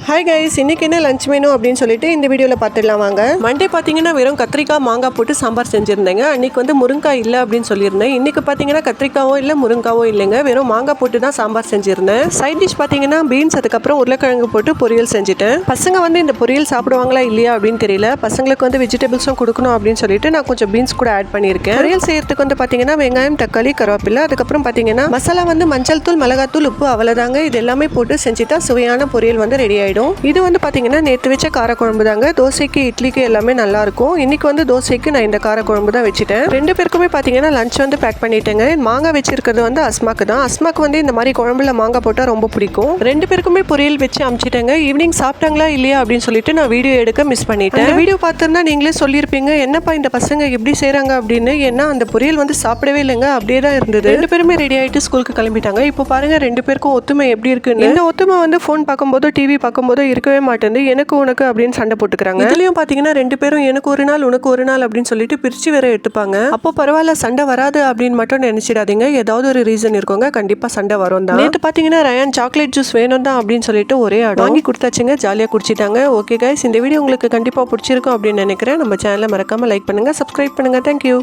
Hi guys, இன்னைக்கு என்ன lunch menu அப்படின்னு சொல்லிட்டு இந்த வீடியோவில் பார்த்துடலாம் வாங்க. மண்டே பார்த்தீங்கன்னா வெறும் கத்திரிக்காய் மாங்காய் போட்டு சாம்பார் செஞ்சுருந்தேங்க. அன்றைக்கி வந்து முருங்காய் இல்லை அப்படின்னு சொல்லியிருந்தேன். இன்றைக்கி பார்த்தீங்கன்னா கத்திரிக்காவோ இல்லை முருங்காவோ இல்லைங்க, வெறும் மாங்காய் போட்டு தான் சாம்பார் செஞ்சுருந்தேன். சைட் டிஷ் பார்த்தீங்கன்னா பீன்ஸ், அதுக்கப்புறம் உருளைக்கிழங்கு போட்டு பொரியல் செஞ்சுட்டேன். பசங்க வந்து இந்த பொரியல் சாப்பிடுவாங்களா இல்லையா அப்படின்னு தெரியல. பசங்களுக்கு வந்து வெஜிடபிள்ஸும் கொடுக்கணும் அப்படின்னு சொல்லிட்டு நான் கொஞ்சம் பீன்ஸ் கூட ஆட் பண்ணியிருக்கேன். பொரியல் செய்யறதுக்கு வந்து பார்த்தீங்கன்னா வெங்காயம், தக்காளி, கருவேப்பிலை, அதுக்கப்புறம் பார்த்தீங்கன்னா மசாலா வந்து மஞ்சள் தூள், மிளகாத்தூள், உப்பு, அவ்வளோதாங்க. இது எல்லாமே போட்டு செஞ்சுட்டா சுவையான பொரியல் வந்து ரெடி ஆகிடும். இது வந்து பார்த்தீங்கன்னா நேற்று வச்ச காரக்குழம்பு தாங்க. தோசைக்கு, இட்லிக்கு எல்லாமே நல்லா இருக்கும். இன்னைக்கு வந்து தோசைக்கு நான் இந்த காரக்குழம்பு தான் வச்சுட்டேன். ரெண்டு பேருக்குமே பார்த்தீங்கன்னா லஞ்ச் வந்து பேக் பண்ணிட்டேங்க. மாங்காய் வச்சிருக்கிறது வந்து அஸ்மாக்கு தான். அஸ்மாக்கு வந்து இந்த மாதிரி குழம்புல மாங்காய் போட்டால் ரொம்ப பிடிக்கும். ரெண்டு பேருக்குமே பொரியல் வச்சு அனுப்பிச்சிட்டேங்க. ஈவினிங் சாப்பிட்டாங்களா இல்லையா அப்படின்னு சொல்லிட்டு நான் வீடியோ எடுக்க மிஸ் பண்ணிட்டேன். வீடியோ பார்த்துருந்தா நீங்களே சொல்லியிருப்பீங்க, என்னப்பா இந்த பசங்க எப்படி செய்கிறாங்க அப்படின்னு. ஏன்னா அந்த பொரியல் வந்து சாப்பிடவே இல்லைங்க, அப்படியே தான் இருந்தது. ரெண்டு பேருமே ரெடி ஆகிட்டு ஸ்கூலுக்கு கிளம்பிட்டாங்க. இப்போ பாருங்க ரெண்டு பேருக்கும் ஒத்துமை எப்படி இருக்குன்னு. இந்த ஒத்துமை வந்து ஃபோன் பார்க்கும்போதோ டிவி பார்க்கும்போதோ இருக்கவே மாட்டேன். எனக்கு உனக்கு அப்படின்னு சண்டை போட்டுக்கிறாங்க. இதுலயும் பாத்தீங்கன்னா ரெண்டு பேரும் எனக்கு ஒரு நாள் உனக்கு ஒரு நாள் அப்படின்னு சொல்லிட்டு பிரிச்சு வேற எடுத்துப்பாங்க. அப்போ பரவாயில்ல, சண்டை வராது அப்படின்னு மட்டும் நினைச்சிடாதீங்க. ஏதாவது ஒரு ரீசன் இருக்குங்க, கண்டிப்பா சண்டை வரும் தான். நேற்று பாத்தீங்கன்னா ரயான் சாக்லேட் ஜூஸ் வேணும் தான் அப்படின்னு சொல்லிட்டு ஒரே ஆடம் வாங்கி கொடுத்தாச்சுங்க. ஜாலியா குடிச்சிட்டாங்க. ஓகே கைஸ், இந்த வீடியோ உங்களுக்கு கண்டிப்பா பிடிச்சிருக்கும் அப்படின்னு நினைக்கிறேன். நம்ம சேனலை மறக்காம லைக் பண்ணுங்க, சப்ஸ்கிரைப் பண்ணுங்க. தேங்க்யூ.